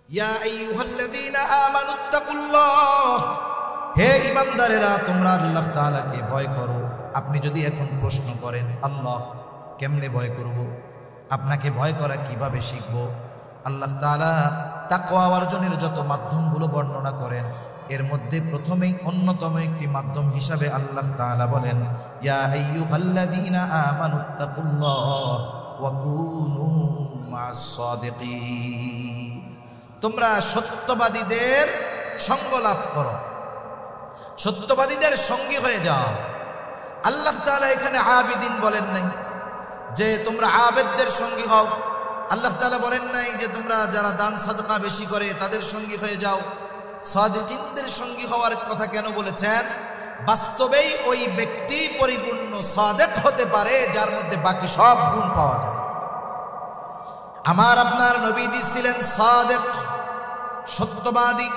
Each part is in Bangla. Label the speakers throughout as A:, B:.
A: ইয়া আইয়ুহাল্লাযীনা আমানুত্তাকুল্লাহ, হে ঈমানদারেরা তোমরা আল্লাহ তাআলাকে ভয় করো। আপনি যদি এখন প্রশ্ন করেন আল্লাহ কেমনে ভয় করব, আপনাকে ভয় করা কিভাবে শিখব, আল্লাহ তাআলা তাকওয়া অর্জনের যত মাধ্যমগুলো বর্ণনা করেন এর মধ্যে প্রথমেই অন্যতম একটি মাধ্যম হিসাবে আল্লাহ তাআলা বলেন ইয়া আইয়ুহাল্লাযীনা আমানুত্তাকুল্লাহ ওয়া কুনু মা'আস সাদিকিন, তোমরা সত্যবাদীদের সঙ্গ লাভ করো, সত্যবাদীদের সঙ্গী হয়ে যাও। আল্লাহ তাআলা এখানে আবিদিন বলেন নাই যে তোমরা আবেদদের সঙ্গী হও, আল্লাহ তাআলা বলেন নাই যে তোমরা যারা দান সাদকা বেশি করে তাদের সঙ্গী হয়ে যাও। সাদিকিনদের সঙ্গী হওয়ার কথা কেন বলেছেন? বাস্তবেই ওই ব্যক্তি পরিপূর্ণ সাদেক হতে পারে যার মধ্যে বাকি সব গুণ পাওয়া যায়। আমার আপনার নবীজি ছিলেন সাদেক, সত্যবাদী।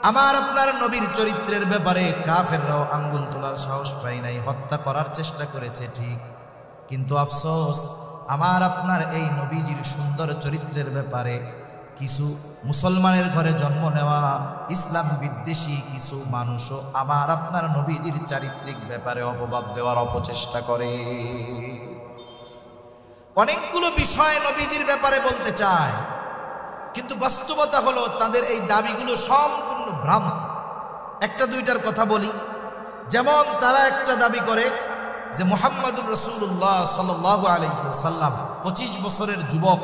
A: আমার আপনার নবীর চরিত্রের ব্যাপারে কাফেররাও আঙ্গুল তোলার সাহস পায় নাই, হত্যা করার চেষ্টা করেছে ঠিক, কিন্তু আফসোস আমার আপনার এই নবীজির সুন্দর চরিত্রের ব্যাপারে কিছু মুসলমানের ঘরে জন্ম নেওয়া ইসলাম বিদ্বেষী কিছু মানুষও আমার আপনার নবীজির চারিত্রিক ব্যাপারে অপবাদ দেওয়ার অপচেষ্টা করে। অনেকগুলো বিষয় নবীজির ব্যাপারে বলতে চায়, কিন্তু বাস্তবতা হলো তাদের এই দাবিগুলো সম্পূর্ণ ভ্রান্ত। একটা দুইটার কথা বলি, যেমন তারা একটা দাবি করে যে মুহাম্মাদুর রাসূলুল্লাহ সাল্লাল্লাহু আলাইহি ওয়াসাল্লাম 25 বছরের যুবক,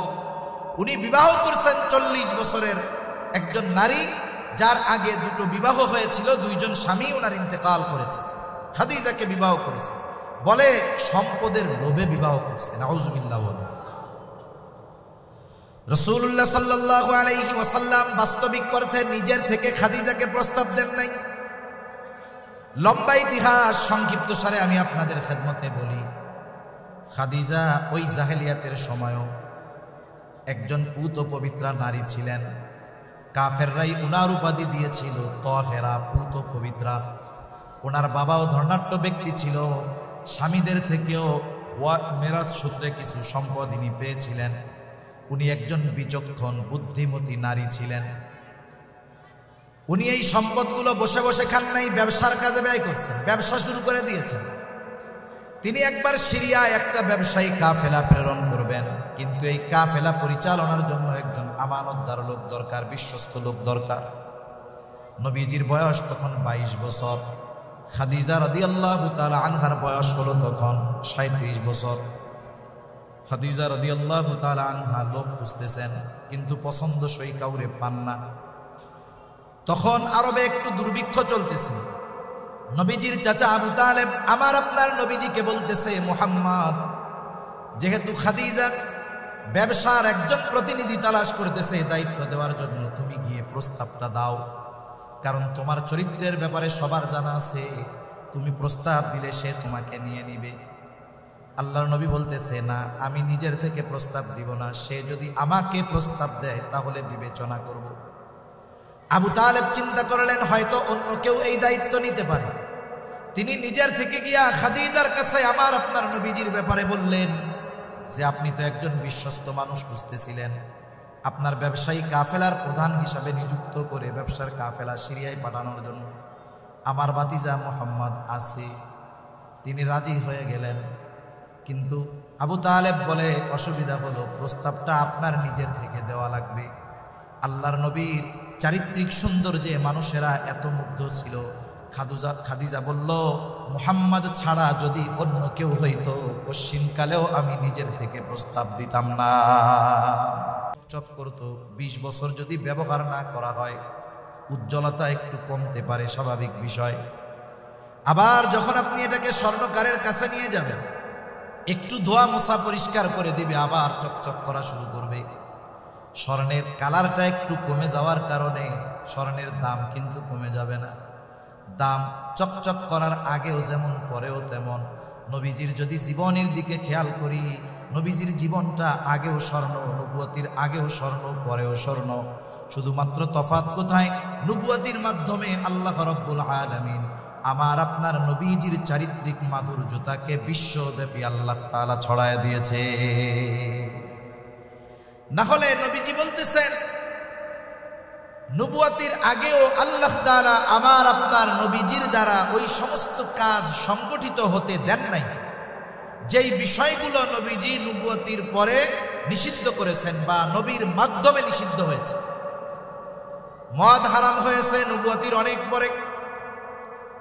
A: উনি বিবাহ করেছেন 40 বছরের একজন নারী, যার আগে দুটো বিবাহ হয়েছিল, দুইজন স্বামী ওনার ইন্তেকাল করেছে, খাদিজাকে বিবাহ করেছে, বলে সম্পদের লোভে বিবাহ করছে। নাউজুবিল্লাহ। বলে রাসূলুল্লাহ সাল্লাল্লাহু আলাইহি ওয়াসাল্লাম বাস্তবিক অর্থে নিজের থেকে খাদিজাকে প্রস্তাব দেন নাই। লম্বা ইতিহাস সংক্ষিপ্ত সারে আমি আপনাদের খেদমতে বলি, খাদিজা ওই জাহেলিয়াতের সময়ও একজন পুত পবিত্রা নারী ছিলেন। কাফেররাই উনার উপাধি দিয়েছিল তাহেরা, পুত পবিত্রা। ওনার বাবাও ধর্নাঢ্য ব্যক্তি ছিল, স্বামীদের থেকেও মেরাজ সূত্রে কিছু সম্পদ ইনি পেয়েছিলেন। উনি একজন বিচক্ষণ বুদ্ধিমতী নারী ছিলেন। উনি এই সম্পদগুলো বসে বসে খান নাই, ব্যবসার কাজে ব্যয় করছেন, ব্যবসা শুরু করে দিয়েছেন। তিনি একবার সিরিয়ায় একটা ব্যবসায়ী কাফেলা প্রেরণ করবেন, কিন্তু এই কাফেলা পরিচালনার জন্য একজন আমানতদার লোক দরকার, বিশ্বস্ত লোক দরকার। নবীজির বয়স তখন 22 বছর, খাদিজা রাদিয়াল্লাহু তাআলা আনহার বয়স হলো তখন 37 বছর। খাদিজা রাদিয়াল্লাহু তাআলা আনহা লোক খুঁজতেছেন, কিন্তু পছন্দসই কাউরে পান না। তখন আরবে একটু দুর্ভিক্ষ চলতেছে। নবীজির চাচা আবু তালেব আমার আপনার নবীজিকে বলতেছে, মুহাম্মদ, যেহেতু খাদিজা ব্যবসার একজন প্রতিনিধি তালাশ করতেছে দায়িত্ব দেওয়ার জন্য, তুমি গিয়ে প্রস্তাবটা দাও, কারণ তোমার চরিত্রের ব্যাপারে সবার জানা আছে, তুমি প্রস্তাব দিলে সে তোমাকে নিয়ে নিবে। আল্লাহর নবী বলতেছে, না, আমি নিজের থেকে প্রস্তাব দিব না, সে যদি আমাকে প্রস্তাব দেয় তাহলে বিবেচনা করব। আবু তালেব চিন্তা করলেন হয়তো অন্য কেউ এই দায়িত্ব নিতে পারে। তিনি নিজের থেকে গিয়া খাদিজার কাছে আমার আপনার নবীজির ব্যাপারে বললেন যে আপনি তো একজন বিশ্বস্ত মানুষ খুঁজতেছিলেন, আপনার ব্যবসায়ী কাফেলার প্রধান হিসাবে নিযুক্ত করে ব্যবসার কাফেলা সিরিয়ায় পাঠানোর জন্য আমার ভাতিজা মুহাম্মদ আছে। তিনি রাজি হয়ে গেলেন, কিন্তু আবু তালেব বলে অসুবিধা হলো, প্রস্তাবটা আপনার নিজের থেকে দেওয়া লাগবে। আল্লাহর নবীর চারিত্রিক সৌন্দর্যে মানুষেরা এত মুগ্ধ ছিল। খাদিজা বলল, মুহাম্মদ ছাড়া যদি অন্য কেউ হইতো কশ্চিনকালেও আমি নিজের থেকে প্রস্তাব দিতাম না। চক করতো 20 বছর যদি ব্যবহার না করা হয় উজ্জ্বলতা একটু কমতে পারে, স্বাভাবিক বিষয়। আবার যখন আপনি এটাকে স্বর্ণকারের কাছে নিয়ে যাবেন, একটু ধোয়া মোছা পরিষ্কার করে দিবে, আবার চকচক করা শুরু করবে। স্বর্ণের কালারটা একটু কমে যাওয়ার কারণে স্বর্ণের দাম কিন্তু কমে যাবে না। দাম চকচক করার আগেও যেমন পরেও তেমন। নবীজির যদি জীবনের দিকে খেয়াল করি, নবীজির জীবনটা আগেও স্বর্ণ, নবুয়তির আগেও স্বর্ণ, পরেও স্বর্ণ। শুধুমাত্র তফাৎ কোথায়? নবুয়তির মাধ্যমে আল্লাহ রাব্বুল আলামিন আমার আপনার নবীজির চারিত্রিক মাধুর্যতাকে বিশ্বব্যাপী আল্লাহ তাআলা ছড়ায় দিয়েছে। না হলে নবীজি বলতেছেন নবুয়তের আগেও আল্লাহ তাআলা আমার আপনার নবীজির দ্বারা ওই সমস্ত কাজ সংগঠিত হতে দেন নাই যেই বিষয়গুলো নবীজি নবুয়তের পরে নিষিদ্ধ করেছেন বা নবীর মাধ্যমে নিষিদ্ধ হয়েছে। মদ হারাম হয়েছে নবুয়তের অনেক পরে,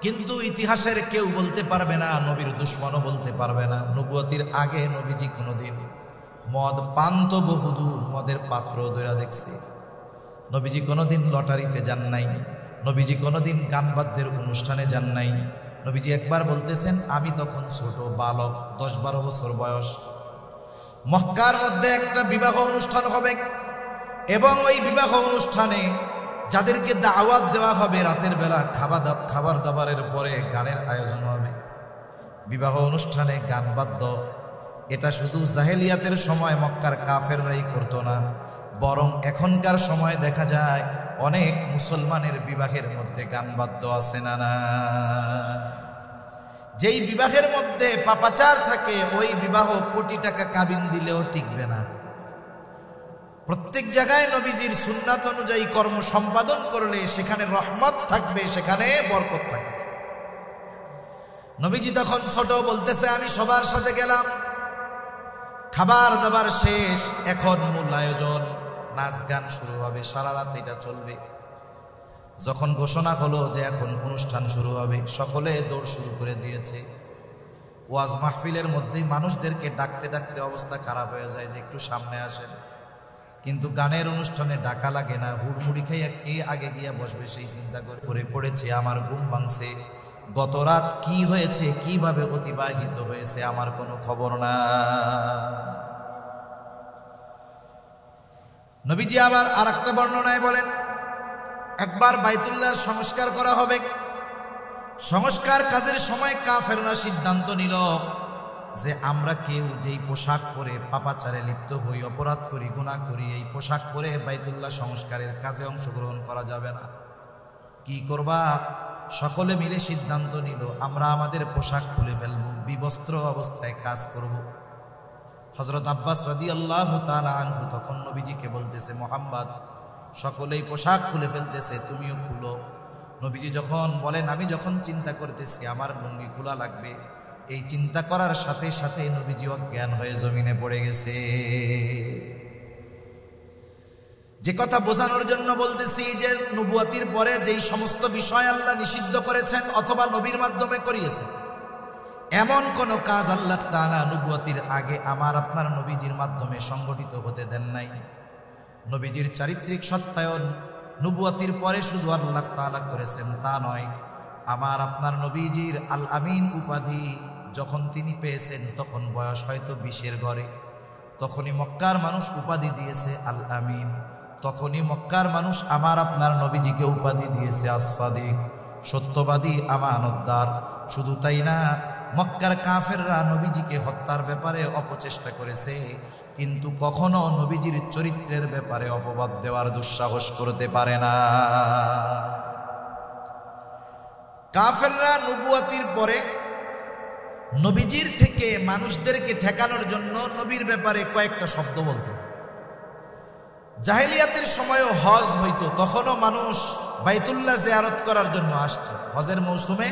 A: কিন্তু ইতিহাসের কেউ বলতে পারবে না, নবীর দুশ্মনও বলতে পারবে না, নবুয়তের আগে নবীজি কোনোদিন মদ পান তো বহুদূর, মদের পাত্র ধরে দেখছে। নবীজি কোনোদিন লটারিতে যান নাই, নবীজি কোনোদিন গান বাদ্যের অনুষ্ঠানে যান নাই। নবীজি একবার বলতেছেন, আমি তখন ছোট বালক, 10-12 বছর বয়স, মক্কার মধ্যে একটা বিবাহ অনুষ্ঠান হবে এবং ওই বিবাহ অনুষ্ঠানে যাদেরকে দাওয়াত দেওয়া হবে রাতের বেলা খাবার দাবারের পরে গানের আয়োজন হবে। বিবাহ অনুষ্ঠানে গান বাদ্য এটা শুধু জাহেলিয়াতের সময় মক্কার কাফেররাই করতো না, বরং এখনকার সময় দেখা যায় অনেক মুসলমানের বিবাহের মধ্যে গান বাদ্য আছে না না। যেই বিবাহের মধ্যে পাপাচার থাকে ওই বিবাহ কোটি টাকা কাবিন দিলেও টিকবে না। প্রত্যেক জায়গায় নবীজির সুন্নাত অনুযায়ী কর্ম সম্পাদন করলে সেখানে রহমত থাকবে, সেখানে বরকত থাকবে। নবীজি তখন ছোট, বলতেছে আমি সবার সাথে গেলাম, খাবার দাবার শেষ, এখন মূল আয়োজন, নাচ গান শুরু হবে, সারা রাত এটা চলবে। যখন ঘোষণা হলো যে এখন অনুষ্ঠান শুরু হবে, সকলে দৌড় শুরু করে দিয়েছে। ওয়াজ মাহফিলের মধ্যেই মানুষদেরকে ডাকতে ডাকতে অবস্থা খারাপ হয়ে যায় যে একটু সামনে আসেন, কিন্তু গানের অনুষ্ঠানে ডাকা লাগে না। হুড়মুড়ি খাইয়া কে আগে গিয়া বসবে সেই চিন্তা করে পড়েছে। আমার ঘুম ভাঙছে, গত রাত কি হয়েছে, কিভাবে অতিবাহিত হয়েছে আমার কোনো খবর না। নবীজি আবার আর একটা বর্ণনায় বলেন, একবার বাইতুল্লাহর সংস্কার করা হবে। সংস্কার কাজের সময় কাফেররা সিদ্ধান্ত নিল যে আমরা কেউ যেই পোশাক পরে পাপাচারে লিপ্ত হই, অপরাধ করি, গুনাহ করি, এই পোশাক পরে বাইতুল্লাহ সংস্কারের কাজে অংশগ্রহণ করা যাবে না। কি করবা? সকলে মিলে সিদ্ধান্ত নিল আমরা আমাদের পোশাক খুলে ফেলবো, বিবস্ত্র অবস্থায় কাজ করব। হযরত আব্বাস রাদিয়াল্লাহু তাআলা আনহু তখন নবীজিকে বলতেছে, মুহাম্মদ সকলেই পোশাক খুলে ফেলতেছে, তুমিও খুলো। নবীজি যখন বলেন, আমি যখন চিন্তা করতেছি আমার লুঙ্গি খোলা লাগবে, এই চিন্তা করার সাথে সাথে নবীজি অজ্ঞান হয়ে জমিনে পড়ে গেছে। যে কথা বোঝানোর জন্য বলতেছি যে নবুয়তের পরে যেই সমস্ত বিষয় আল্লাহ নিষিদ্ধ করেছেন অথবা নবীর মাধ্যমে করিয়েছেন, এমন কোন কাজ আল্লাহ তাআলা নবুয়তের আগে আমার আপনার নবীজির মাধ্যমে সংগঠিত হতে দেন নাই। নবীজির চারিত্রিক সত্যায়ন নবুয়তের পরে শুধু আল্লাহ তাআলা করেছেন তা নয়, আমার আপনার নবীজির আল আমিন উপাধি যখন তিনি পেয়েছেন তখন বয়স হয়তো 20-এর ঘরে, তখনই মক্কার মানুষ উপাধি দিয়েছে আল আমিন। তখনই মক্কার মানুষ আমার আপনার নবীজিকে উপাধি দিয়েছে আস-সাদিক, সত্যবাদী, আমানতদার। শুধু তাই না, মক্কার কাফেররা নবীজিকে হত্যার ব্যাপারে অপচেষ্টা করেছে, কিন্তু কখনো নবীজির চরিত্রের ব্যাপারে অপবাদ দেওয়ার দুঃসাহস করতে পারে না। কাফেররা নবুয়তের পরে নবীজির থেকে মানুষদেরকে ঠেকানোর জন্য নবীর ব্যাপারে কয়েকটা শব্দ বলতো। জাহেলিয়াতের সময়ও হজ হইতো, তখনও মানুষ বাইতুল্লাহ জিয়ারত করার জন্য আসত। হজের মৌসুমে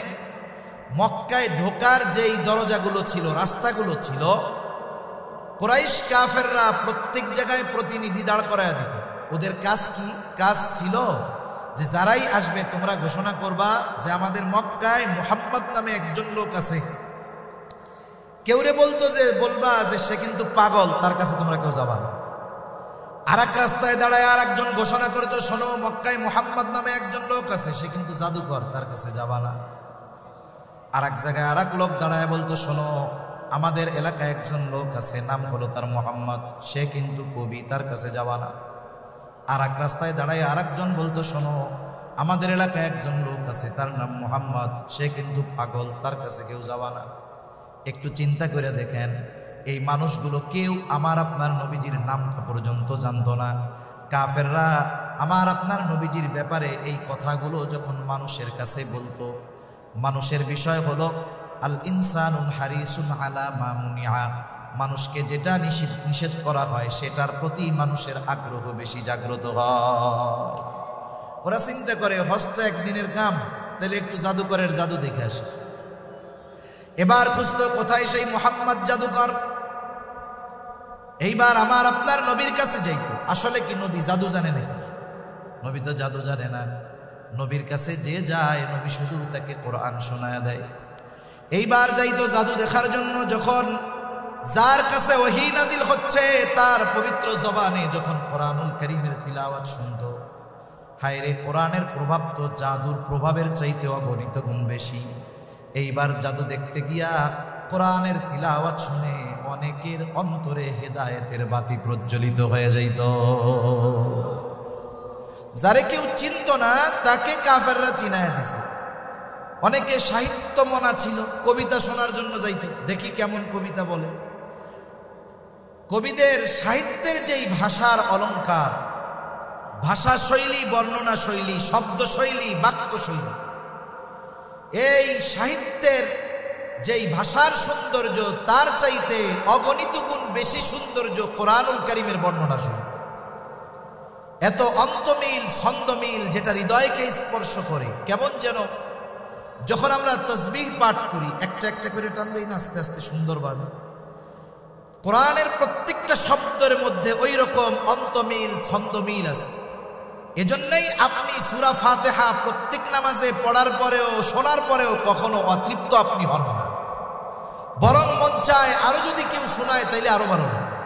A: মক্কায় ঢোকার যেই দরজাগুলো ছিল, রাস্তাগুলো ছিল, কুরাইশ কাফেররা প্রত্যেক জায়গায় প্রতিনিধি দাঁড় করায় দিত। ওদের কাজ কি? কাজ ছিল যে যারাই আসবে তোমরা ঘোষণা করবা যে আমাদের মক্কায় মুহাম্মদ নামে একজন লোক আছে। কেউরে বলতো যে বলবা যে সে কিন্তু পাগল, তার কাছে তোমরা কেউ যাবা না। আর এক রাস্তায় দাঁড়ায় আর একজন ঘোষণা করতো, শোনো মক্কায় মুহাম্মদ নামে একজন লোক আছে, সে কিন্তু জাদুকর, তার কাছে যাবা না। আর এক জায়গায় আর এক লোক দাঁড়ায় বলতো, শোনো আমাদের এলাকায় একজন লোক আছে, নাম হলো তার মুহাম্মদ, সে কিন্তু কবি, তার কাছে যাবা না। আর এক রাস্তায় দাঁড়ায় আর একজন বলতো, শোনো আমাদের এলাকায় একজন লোক আছে, তার নাম মুহাম্মদ, সে কিন্তু পাগল, তার কাছে কেউ যাবা না। একটু চিন্তা করে দেখেন, এই মানুষগুলো কেউ আমার আপনার নবীজির নামটা পর্যন্ত জানতো না। কাফেররা আমার আপনার নবীজির ব্যাপারে এই কথাগুলো যখন মানুষের কাছে বলতো, মানুষের বিষয় হলো আল ইনসানুন হারিসুন আলা মা মুনিআ, মানুষকে যেটা নিষেধ করা হয় সেটার প্রতি মানুষের আগ্রহ বেশি জাগ্রত হয়। ওরা চিন্তা করে হস্ত একদিনের কাম, তাহলে একটু জাদুকরের জাদু দেখে আসে। এবার খুঁজতো কোথায় সেই মুহাম্মদ জাদুকর। এইবার আমার আপনার নবীর কাছে যাইত। আসলে কি নবী জাদু জানে নাকি? নবী তো জাদু জানে না। নবীর কাছে যে যায় নবী শুধু তাকে কোরআন শোনায় দেয়। এইবার যাইতো জাদু দেখার জন্য। যখন যার কাছে ওহী নাজিল হচ্ছে তার পবিত্র জবানে যখন কোরআনুল কারীমের তিলাওয়াত শুনতো, হায় রে, কোরআনের প্রভাব তো জাদুর প্রভাবের চাইতে অগণিত গুণ বেশি। এইবার জাদু দেখতে গিয়া কোরআনের তিলাওয়াত শুনে অনেকের অন্তরে হেদায়েতের বাতি প্রজ্বলিত হয়ে যাইত। যারে কেউ চিনত না তাকে কাফেররা চিনায় দিছে। অনেকে সাহিত্য মনা ছিল, কবিতা শোনার জন্য যাইত, দেখি কেমন কবিতা বলে। কবিদের সাহিত্যের যেই ভাষার অলঙ্কার, ভাষা শৈলী, বর্ণনা শৈলী, শব্দ শৈলী, বাক্য শৈলী, এই সাহিত্যের যেই ভাষার সৌন্দর্য তার চাইতে অগণিত গুণ বেশি সৌন্দর্য কোরআনুল কারীমের বর্ণনা শৈলী। এত অন্তমিল, ছন্দমিল, যেটা হৃদয়কে স্পর্শ করে। কেমন যেন যখন আমরা তাসবিহ পাঠ করি, একটা একটা করে টান দেই না আস্তে আস্তে সুন্দরভাবে, কোরআনের প্রত্যেকটা শব্দের মধ্যে ওই রকম অন্তমিল, ছন্দমিল আছে। এজন্যই আপনি সূরা ফাতিহা প্রত্যেক নামাজে পড়ার পরেও, শোনার পরেও কখনো অতৃপ্ত আপনি হন না, বরং মন চায় আরো যদি কেউ শোনায় তাইলে আরো ভালো লাগবে।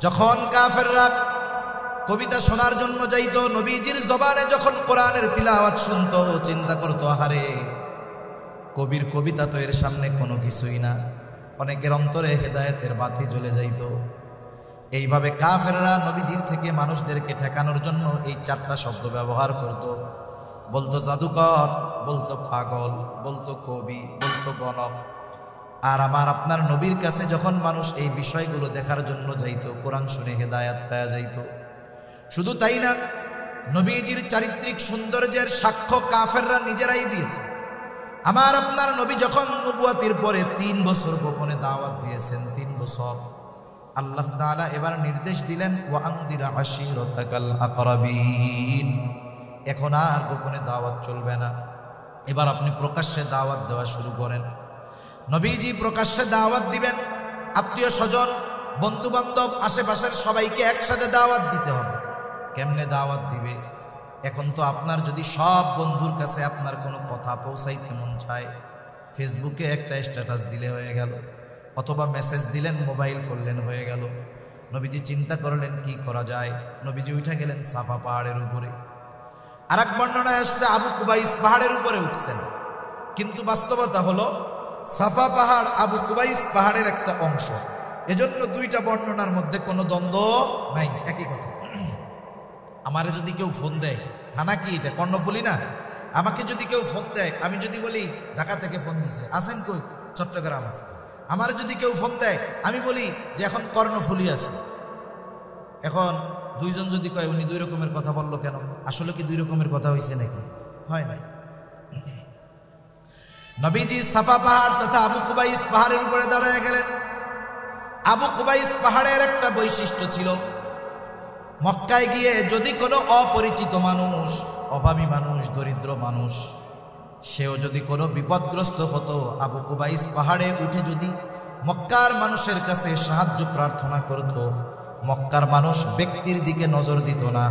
A: যখন কাফেররা কবিতা শোনার জন্য যাইতো, নবীজির জবানে যখন কোরআনের তিলাওয়াত শুনতো, চিন্তা করতো, আহারে, কবির কবিতা তো এর সামনে কোনো কিছুই না। অনেকের অন্তরে হেদায়েতের বাতি জ্বলে যাইত। এইভাবে কাফেররা নবীজির থেকে মানুষদেরকে ঠেকানোর জন্য এই চারটা শব্দ ব্যবহার করত। বলতো জাদুকর, বলতো পাগল, বলতো কবি, বলতো গণক। আর আমার আপনার নবীর কাছে যখন মানুষ এই বিষয়গুলো দেখার জন্য যাইত, কোরআন শুনে হেদায়েত পাওয়া যাইত। শুধু তাই না, নবীজির চারিত্রিক সৌন্দর্যের সাক্ষ্য কাফেররা নিজেরাই দিয়েছে। আমার আপনার নবী যখন নবুয়তের পরে 3 বছর গোপনে দাওয়াত দিয়েছেন, 3 বছর, আল্লাহ তাআলা এবার নির্দেশ দিলেন, ওয়া আনদির আশিরাতাকাল আকরাবিন। এখন আর গোপনে দাওয়াত চলবে না, এবার আপনি প্রকাশ্যে দাওয়াত দেওয়া শুরু করেন। নবীজি প্রকাশ্যে দাওয়াত দিবেন। আত্মীয় স্বজন, বন্ধু বান্ধব, আশেপাশের সবাইকে একসাথে দাওয়াত দিতে হবে। কেমনে দাওয়াত দিবে? এখন তো আপনার যদি সব বন্ধুর কাছে আপনার কোনো কথা পৌঁছাইতে মন চায়, ফেসবুকে একটা স্ট্যাটাস দিলে হয়ে গেল, অথবা মেসেজ দিলেন, মোবাইল করলেন, হয়ে গেল। নবীজি চিন্তা করলেন কি করা যায়। নবীজি উঠে গেলেন সাফা পাহাড়ের উপরে। আর এক বর্ণনায় আসছে আবু কুবাইস পাহাড়ের উপরে উঠছেন, কিন্তু বাস্তবতা হলো সাফা পাহাড় আবু কুবাইস পাহাড়ের একটা অংশ। এজন্য দুইটা বর্ণনার মধ্যে কোনো দ্বন্দ্ব নাই, একই কথা। আমারে যদি কেউ ফোন দেয়, থানা কি এটা, কর্ণফুলি না? আমাকে যদি কেউ ফোন দেয়, আমি যদি বলি ঢাকা থেকে ফোন দিছে, আছেন কই? চট্টগ্রাম আছে। আমার যদি কেউ ফোন দেয়, আমি বলি যে এখন কর্ণফুলি আছে। এখন দুইজন যদি কয় উনি 2 রকমের কথা বললো কেন, আসলে কি 2 রকমের কথা হয়েছে নাকি? হয় নাই। নবীজি সাফা পাহাড় তথা আবু কুবাইস পাহাড়ের উপরে দাঁড়ায় গেলেন। আবু কুবাইস পাহাড়ের একটা বৈশিষ্ট্য ছিল, মক্কায় গিয়ে যদি কোনো অপরিচিত মানুষ, অভাবী মানুষ, দরিদ্র মানুষ, সেও যদি কোনো বিপদগ্রস্ত হতো, আবু কুবাইস পাহাড়ে উঠে যদি মক্কার মানুষের কাছে সাহায্য প্রার্থনা করত, মক্কার মানুষ ব্যক্তির দিকে নজর দিত না,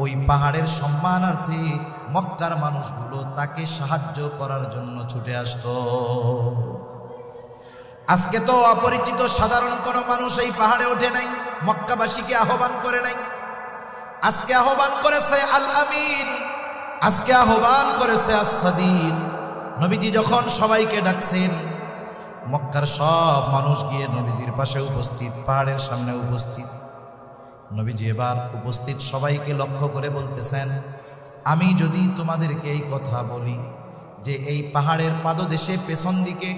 A: ওই পাহাড়ের সম্মানার্থে মক্কার মানুষগুলো তাকে সাহায্য করার জন্য ছুটে আসত। আজকে তো অপরিচিত সাধারণ কোনো মানুষ এই পাহাড়ে ওঠে নাই, মক্কাবাসীকে আহ্বান করে নাই। আজকে আহ্বান করেছে আল আমিন, আজকে আহ্বান করেছে আস-সাদিক। নবীজি যখন সবাইকে ডাকছেন, মক্কার সব মানুষ গিয়ে নবীজির পাশে উপস্থিত, পাহাড়ের সামনে উপস্থিত। নবীজি এবার উপস্থিত সবাইকে লক্ষ্য করে বলতেছেন, আমি যদি তোমাদেরকে এই কথা বলি যে এই পাহাড়ের পাদদেশে পেছন দিকে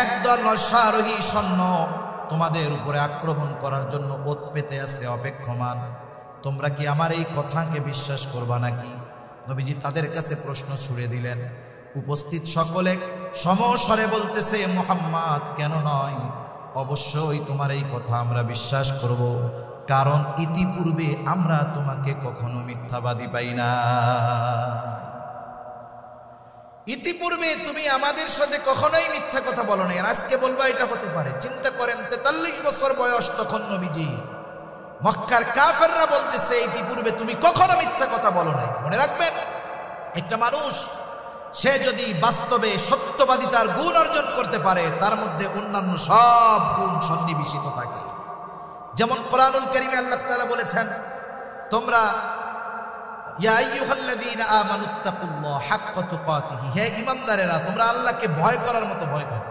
A: একদল অশ্বারোহী সৈন্য তোমাদের উপরে আক্রমণ করার জন্য ওত পেতে আছে, অপেক্ষমান, তোমরা কি আমার এই কথাকে বিশ্বাস করবা নাকি? নবীজি তাদের কাছে প্রশ্ন ছুড়ে দিলেন। উপস্থিত সকলে সমস্বরে বলতেছে, মুহাম্মদ, কেন নয়, অবশ্যই তোমার এই কথা আমরা বিশ্বাস করব। কারণ ইতিপূর্বে আমরা তোমাকে কখনো মিথ্যাবাদী পাই না। ইতিপূর্বে তুমি আমাদের সাথে কখনোই মিথ্যা কথা বলো না। আর আজকে বলবা এটা হতে পারে? চিন্তা করেন, 43 বছর বয়স তখন নবীজি। মক্কার কাফেররা বলতেছে ইতিপূর্বে তুমি কখনো মিথ্যা কথা বলো নাই। মনে রাখবেন, একটা মানুষ সে যদি বাস্তবে সত্যবাদিতার গুণ অর্জন করতে পারে, তার মধ্যে অন্যান্য সব গুণ সন্নিবেশিত থাকে। যেমন কোরআনুল কারীমে আল্লাহ তাআলা বলেছেন, তোমরা ইয়া আইয়ুহাল্লাযীনা আমানুত্তাকুল্লাহ হাক্কা তুকাতিহি, হে ঈমানদারেরা তোমরা আল্লাহকে ভয় করার মতো ভয় করো।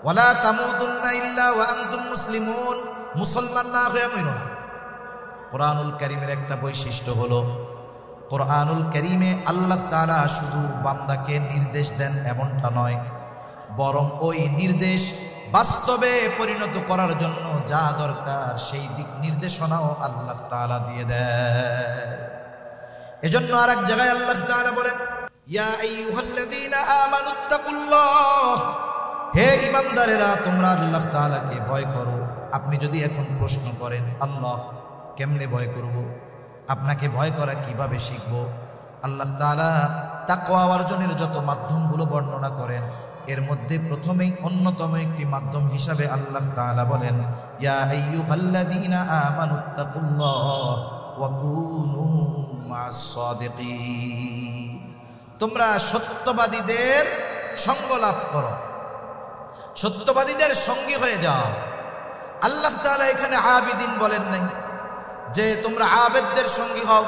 A: ওয়ালা তামুতুন্না ইল্লা ওয়া আনতুম মুসলিমুন, মুসলমান না হয়ে মরো না। কোরআনুল কারীমের একটা বৈশিষ্ট্য হলো, কোরআনুল কারীমে আল্লাহ তাআলা শুধু বান্দাকে নির্দেশ দেন এমনটা নয়, বরং ওই নির্দেশ বাস্তবে পরিণত করার জন্য যা দরকার সেই দিক নির্দেশনাও আল্লাহ তাআলা দিয়ে দেয়। এজন্য আরেক জায়গায় আল্লাহ তাআলা বলেন, ইয়া আইয়ুহাল্লাযীনা আমানুত্তাকুল্লাহ, হে ঈমানদারেরা তোমরা আল্লাহ তাআলাকে ভয় করো। আপনি যদি এখন প্রশ্ন করেন, আল্লাহ কেমনে ভয় করব, আপনাকে ভয় করা কিভাবে শিখব, আল্লাহ তাআলা তাকওয়া অর্জনের যত মাধ্যমগুলো বর্ণনা করেন, এর মধ্যে প্রথমেই অন্যতম একটি মাধ্যম হিসাবে আল্লাহ তাআলা বলেন, ইয়া আইয়ুহাল্লাযীনা আমানুত্তাকুল্লাহ ওয়া কুনু মা'আস সাদিকিন, তোমরা সত্যবাদীদের সঙ্গ লাভ করো, সত্যবাদীদের সঙ্গী হয়ে যাও। আল্লাহ তাআলা এখানে আবিদিন বলেন নাই যে তোমরা আবেদদের সঙ্গী হও।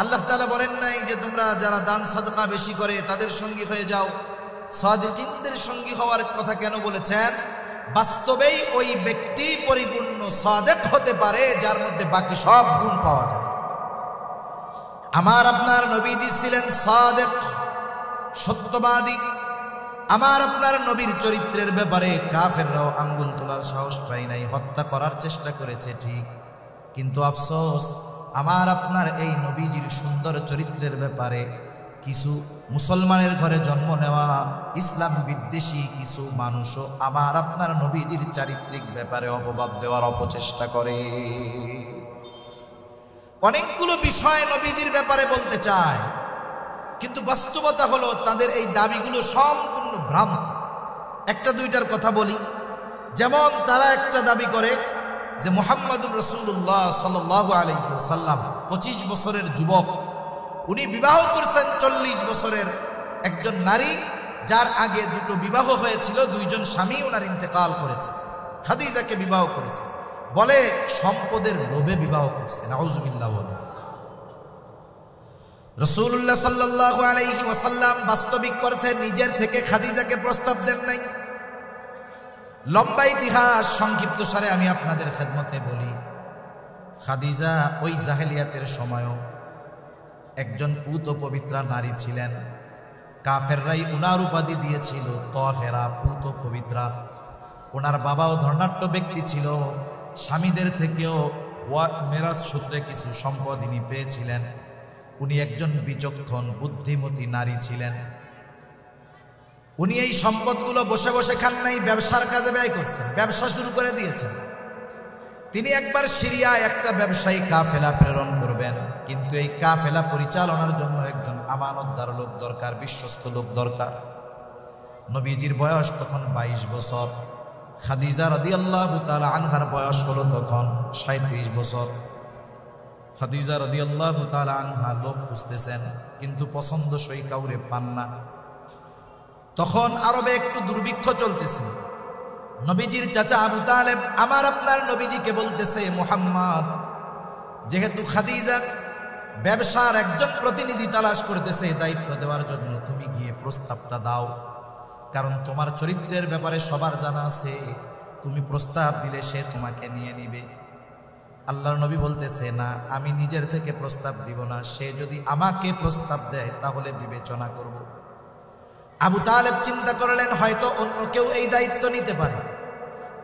A: আল্লাহ তাআলা বলেন নাই যে তোমরা যারা দান সাদকা বেশি করে তাদের সঙ্গী হয়ে যাও। সাদিকিনদের সঙ্গী হওয়ার কথা কেন বলেছেন? বাস্তবেই ওই ব্যক্তি পরিপূর্ণ সাদেক হতে পারে যার মধ্যে বাকি সব গুণ পাওয়া যায়। আমার আপনার নবীজি ছিলেন সাদেক, সত্যবাদী। আমার আপনার নবীর চরিত্রের ব্যাপারে কাফেররাও আঙ্গুল তোলার সাহস পায় নাই, হত্যা করার চেষ্টা করেছে ঠিক, কিন্তু আফসোস আমার আপনার এই নবীজির সুন্দর চরিত্রের ব্যাপারে কিছু মুসলমানের ঘরে জন্ম নেওয়া ইসলাম বিদ্বেষী কিছু মানুষও আমার আপনার নবীজির চারিত্রিক ব্যাপারে অপবাদ দেওয়ার অপচেষ্টা করে। অনেকগুলো বিষয় নবীজির ব্যাপারে বলতে চায়, কিন্তু বাস্তবতা হলো তাদের এই দাবিগুলো সম্পূর্ণ ভ্রান্ত। একটা দুইটার কথা বলি। যেমন তারা একটা দাবি করে যে মুহাম্মাদুর রাসূলুল্লাহ সাল্লাল্লাহু আলাইহি ওয়াসাল্লাম 25 বছরের যুবক, উনি বিবাহ করছেন 40 বছরের একজন নারী, যার আগে দুটো বিবাহ হয়েছিল, দুইজন স্বামী ওনার ইন্তেকাল করেছে, খাদিজাকে বিবাহ করেছে, বলে সম্পদের লোভে বিবাহ করছে। নাউজুবিল্লাহ। বলে রাসূলুল্লাহ সাল্লাল্লাহু আলাইহি ওয়াসাল্লাম বাস্তবিক অর্থে নিজের থেকে খাদিজাকে প্রস্তাব দেন নাই। লম্বা ইতিহাস সংক্ষিপ্ত সারে আমি আপনাদের খেদমতে বলি, খাদিজা ওই জাহেলিয়াতের সময়ও একজন পুত পবিত্রা নারী ছিলেন। কাফেররাই উনার উপাধি দিয়েছিল তাহেরা, পুত পবিত্রা। ওনার বাবাও ধর্নাঢ্য ব্যক্তি ছিল, স্বামীদের থেকেও মেরাজ সূত্রে কিছু সম্পদ ইনি পেয়েছিলেন। উনি একজন বিচক্ষণ বুদ্ধিমতী নারী ছিলেন। উনি এই সম্পদগুলো বসে বসে খান নাই, ব্যবসার কাজে ব্যয় করছেন, ব্যবসা শুরু করে দিয়েছেন। তিনি একবার সিরিয়ায় একটা ব্যবসায়ী কাফেলা প্রেরণ করবেন, কিন্তু এই কাফেলা পরিচালনার জন্য একজন আমানতদার লোক দরকার, বিশ্বস্ত লোক দরকার। নবীজির বয়স তখন 22 বছর, খাদিজা রাদিয়াল্লাহু তাআলা আনহার বয়স হলো তখন 37 বছর। খাদিজা রাদিয়াল্লাহু তাআলা আনহা লোক খুঁজতেছেন, কিন্তু পছন্দসই কাউরে পান না। তখন আরবে একটু দুর্ভিক্ষ চলতেছে। নবীজির চাচা আবু তালেব আমার আপনার নবীজিকে বলতেছে, মুহাম্মদ, যেহেতু খাদিজা ব্যবসার একজন প্রতিনিধি তালাশ করতেছে দায়িত্ব দেওয়ার জন্য, তুমি গিয়ে প্রস্তাবটা দাও, কারণ তোমার চরিত্রের ব্যাপারে সবার জানা আছে, তুমি প্রস্তাব দিলে সে তোমাকে নিয়ে নিবে। আল্লাহর নবী বলতেছে, না, আমি নিজের থেকে প্রস্তাব দিব না, সে যদি আমাকে প্রস্তাব দেয় তাহলে বিবেচনা করব। আবু তালেব চিন্তা করলেন হয়তো অন্য কেউ এই দায়িত্ব নিতে পারে।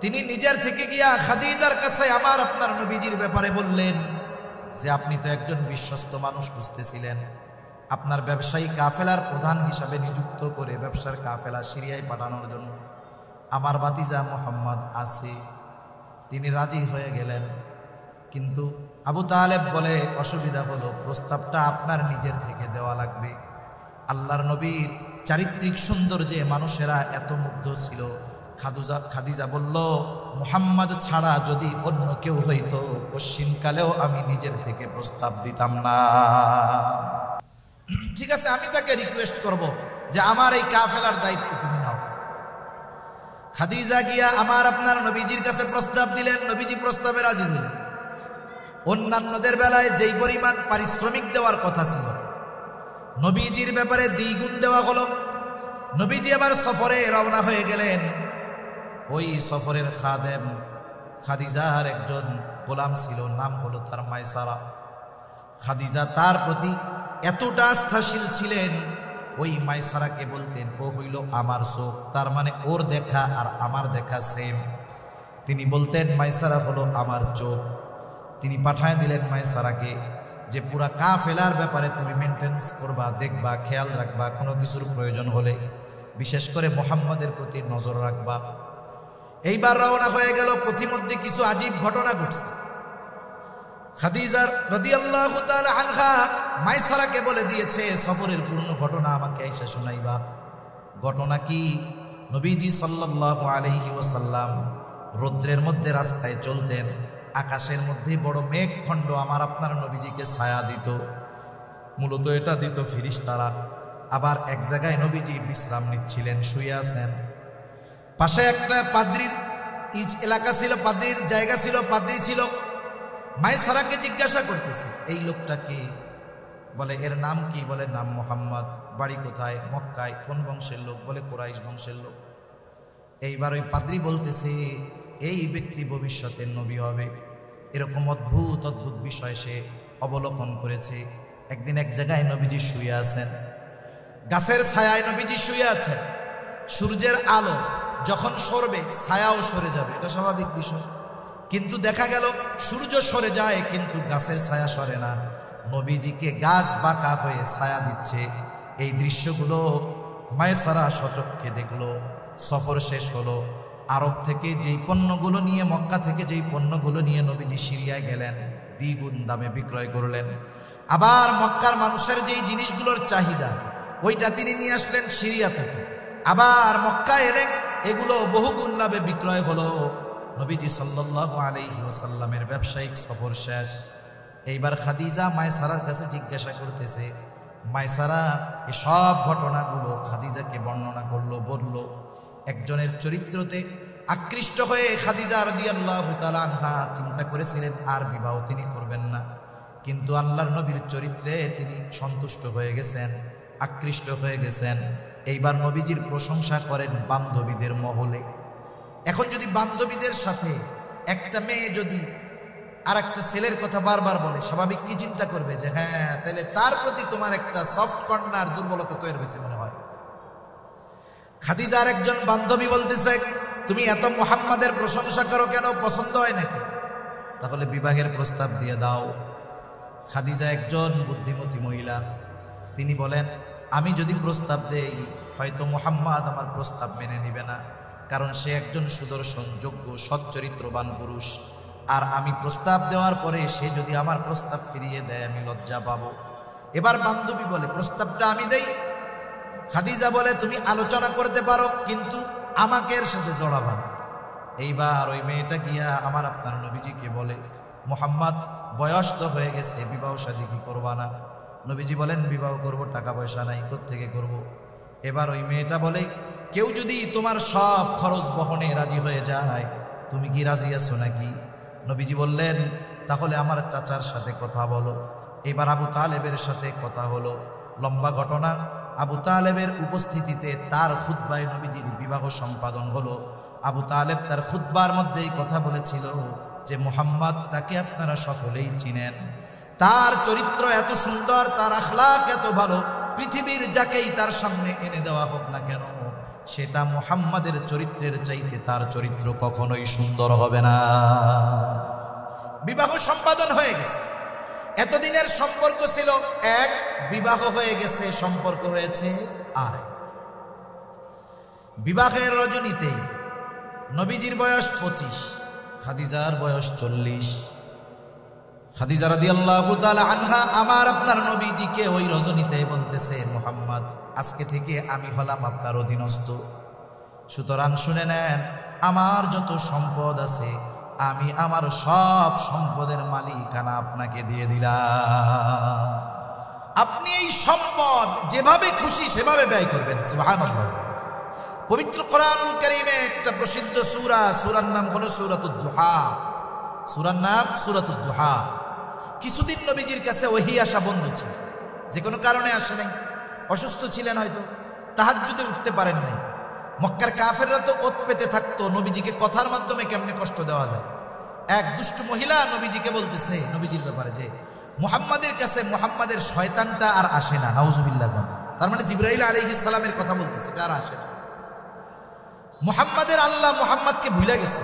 A: তিনি নিজের থেকে গিয়া খাদিজার কাছে আমার আপনার নবীজির ব্যাপারে বললেন যে, আপনি তো একজন বিশ্বস্ত মানুষ খুঁজতেছিলেন, আপনার ব্যবসায়ী কাফেলার প্রধান হিসাবে নিযুক্ত করে ব্যবসার কাফেলা সিরিয়ায় পাঠানোর জন্য আমার ভাতিজা মুহাম্মদ আছে। তিনি রাজি হয়ে গেলেন। কিন্তু আবু তালেব বলে অসুবিধা হলো, প্রস্তাবটা আপনার নিজের থেকে দেওয়া লাগবে। আল্লাহর নবীর চারিত্রিক সৌন্দর্যে মানুষেরা এত মুগ্ধ ছিল। খাদিজা বলল, মুহাম্মদ ছাড়া যদি অন্য কেউ হইতো পশ্চিমকালেও আমি নিজের থেকে প্রস্তাব দিতাম না। ঠিক আছে, আমি তাকে রিকোয়েস্ট করব যে আমার এই কাফেলার দায়িত্ব তুমি নাও। খাদিজা গিয়া আমার আপনার নবীজির কাছে প্রস্তাব দিলেন, নবীজি প্রস্তাবে রাজি হলেন। অন্যান্যদের বেলায় যেই পরিমাণ পারিশ্রমিক দেওয়ার কথা ছিল, নবীজির ব্যাপারে দ্বিগুণ দেওয়া হলো। নবীজি আবার সফরে রওনা হয়ে গেলেন। ওই সফরের খাদেম খাদিজার একজন গোলাম ছিল, নাম হলো তার মাইসারা। খাদিজা তার প্রতি এতটা আস্থাশীল ছিলেন, ওই মাইসারাকে বলতেন ও হইল আমার চোখ, তার মানে ওর দেখা আর আমার দেখা সেম। তিনি বলতেন মাইসারা হলো আমার চোখ। তিনি পাঠায় দিলেন মাইসারাকে যে পুরা কাফেলার ব্যাপারে তুমি মেনটেন্স করবা, দেখবা, খেয়াল রাখবা, কোনো কিছুর প্রয়োজন হলে বিশেষ করে মুহাম্মাদের প্রতি নজর রাখবা। এইবার রওনা হয়ে গেল। পথিমধ্যে কিছু আজীব ঘটনা ঘটছে। খাদিজা রাদিয়াল্লাহু তাআলা আনহা মাইসারাকে বলে দিয়েছে সফরের পূর্ণ ঘটনা আমাকে আইসা শোনাইবা। ঘটনা কি? নবীজি সাল্লাল্লাহু আলাইহি ওয়াসাল্লাম রৌদ্রের মধ্যে রাস্তায় চলতেন, আকাশের মধ্যে বড় মেঘখণ্ড আমার আপনার নবীজিকে ছায়া দিত। মূলত এটা দিত ফেরেশতারা। আবার এক জায়গায় নবীজি বিশ্রাম নিচ্ছিলেন, শুয়ে আছেন। পাশে একটা পাদ্রীর এলাকা ছিল, পাদ্রীর জায়গা ছিল, পাদ্রী ছিল। মাইসারাকে জিজ্ঞাসা করতেছে এই লোকটা কে? বলে এর নাম কি? বলে নাম মুহাম্মদ। বাড়ি কোথায়? মক্কায়। কোন বংশের লোক? বলে কুরাইশ বংশের লোক। এইবার ওই পাদ্রী বলতেছে এই ব্যক্তি ভবিষ্যতের নবী হবে। এরকম অদ্ভুত অদ্ভুত বিষয় সে অবলোকন করেছে। একদিন এক জায়গায় নবীজি শুয়ে আছেন, গাছের ছায়ায় নবীজি শুয়ে আছেন। সূর্যের আলো যখন সরবে ছায়াও সরে যাবে, এটা স্বাভাবিক বিষয়। কিন্তু দেখা গেল সূর্য সরে যায় কিন্তু গাছের ছায়া সরে না। নবীজিকে গাছ বাঁকা হয়ে ছায়া দিচ্ছে। এই দৃশ্যগুলো মাইসারা সচক্ষে দেখলো। সফর শেষ হলো। আরব থেকে যেই পণ্যগুলো নিয়ে, মক্কা থেকে যেই পণ্যগুলো নিয়ে নবীজি সিরিয়ায় গেলেন, দ্বিগুণ দামে বিক্রয় করলেন। আবার মক্কার মানুষের যেই জিনিসগুলোর চাহিদা, ওইটা তিনি নিয়ে আসলেন সিরিয়া থেকে। আবার মক্কায় এনে এগুলো বহুগুণ লাভে বিক্রয় হলো। নবীজি সাল্লাল্লাহু আলাইহি ওয়াসাল্লামের ব্যবসায়িক সফর শেষ। এইবার খাদিজা মাইসারার কাছে জিজ্ঞাসা করতেছে। মাইসারা এসব ঘটনাগুলো খাদিজাকে বর্ণনা করলো, বলল। একজনের চরিত্রতে আকৃষ্ট হয়ে খাদিজা রাদিয়াল্লাহু তাআলা আনহা চিন্তা করেছিলেন আর বিবাহ তিনি করবেন না, কিন্তু আল্লাহর নবীর চরিত্রে তিনি সন্তুষ্ট হয়ে গেছেন, আকৃষ্ট হয়ে গেছেন। এইবার নবীজির প্রশংসা করেন বান্ধবীদের মহলে। এখন যদি বান্ধবীদের সাথে একটা মেয়ে যদি আর একটা ছেলের কথা বারবার বলে, স্বাভাবিক কি চিন্তা করবে যে হ্যাঁ তাহলে তার প্রতি তোমার একটা সফট কর্নার, দুর্বলতা তৈরি হয়েছে মনে হয়। খাদিজার একজন বান্ধবী বলতেছে তুমি এত মুহাম্মাদের প্রশংসা করো কেন, পছন্দ হয় নাকি? তাহলে বিবাহের প্রস্তাব দিয়ে দাও। খাদিজা একজন বুদ্ধিমতী মহিলা, তিনি বলেন আমি যদি প্রস্তাব দেই হয়তো মুহাম্মদ আমার প্রস্তাব মেনে নিবে না, কারণ সে একজন সুদর্শন, যোগ্য, সচ্চরিত্রবান পুরুষ। আর আমি প্রস্তাব দেওয়ার পরে সে যদি আমার প্রস্তাব ফিরিয়ে দেয় আমি লজ্জা পাবো। এবার বান্ধবী বলে প্রস্তাবটা আমি দেই। খাদিজা বলে তুমি আলোচনা করতে পারো কিন্তু আমাকে এর সাথে জড়াবা না। এইবার ওই মেয়েটা গিয়া আমার আপনার নবীজিকে বলে মুহাম্মদ বয়স তো হয়ে গেছে, বিবাহ শাদী কি করবা না? নবীজি বলেন বিবাহ করব, টাকা পয়সা নাই, কোত্থেকে করব? এবার ওই মেয়েটা বলে কেউ যদি তোমার সব খরচ বহনে রাজি হয়ে যায় তুমি কি রাজি আছো নাকি? নবীজি বললেন তাহলে আমার চাচার সাথে কথা বলো। এবার আবু তালেবের সাথে কথা হলো। লম্বা ঘটনা। আবু তালেবের উপস্থিতিতে তার খুতবায় নবীজির বিবাহ সম্পাদন হলো। আবু তালেব তার খুতবার মধ্যেই কথা বলেছিল যে মুহাম্মদ তাকে আপনারা সকলেই চিনেন, তার চরিত্র এত সুন্দর, তার আখলাক এত ভালো, পৃথিবীর যাকেই তার সামনে এনে দেওয়া হোক না কেন সেটা মুহাম্মাদের চরিত্রের চাইতে তার চরিত্র কখনোই সুন্দর হবে না। বিবাহ সম্পাদন হয়ে গেছে। এতদিনের সম্পর্ক ছিল এক, বিবাহ হয়ে গেছে, সম্পর্ক হয়েছে আরেক। বিবাহের খাদিজা রাদিয়াল্লাহু তাআলা আনহা আমার আপনার নবীজিকে ওই রজনীতে বলতেছে, মুহাম্মদ আজকে থেকে আমি হলাম আপনার অধীনস্থ, সুতরাং শুনে নেন আমার যত সম্পদ আছে আমি আমার সব সম্পদের মালিকানা আপনাকে দিয়ে দিলাম, আপনি এই সম্পদ যেভাবে খুশি সেভাবে ব্যয় করবেন। সুবহানাল্লাহ। পবিত্র কোরআনুল কারীমে একটা প্রসিদ্ধ সূরার নাম হলো সূরাতুদ দুহা। সূরার নাম সূরাতুদ দুহা। কিছুদিন নবীজির কাছে ওহী আসা বন্ধ ছিল, যে কোনো কারণে আসে নাই, অসুস্থ ছিলেন, হয়তো তাহাজ্জুদে উঠতে পারেন নাই। মক্কার কাফেররা তো ওত পেতে থাকতো নবীজিকে কথার মাধ্যমে কেমনে কষ্ট দেওয়া যায়। এক দুষ্ট মহিলা নবীজিকে বলতেছে নবীজির ব্যাপারে যে মুহাম্মাদের কাছে মুহাম্মাদের শয়তানটা আর আসে না, নাউজুবিল্লাহ। তার মানে জিবরাইল আলাইহিস সালামের কথা বলতেছে, এটা আর আসে না। মুহাম্মাদের আল্লাহ মুহাম্মাদকে ভুলে গেছে।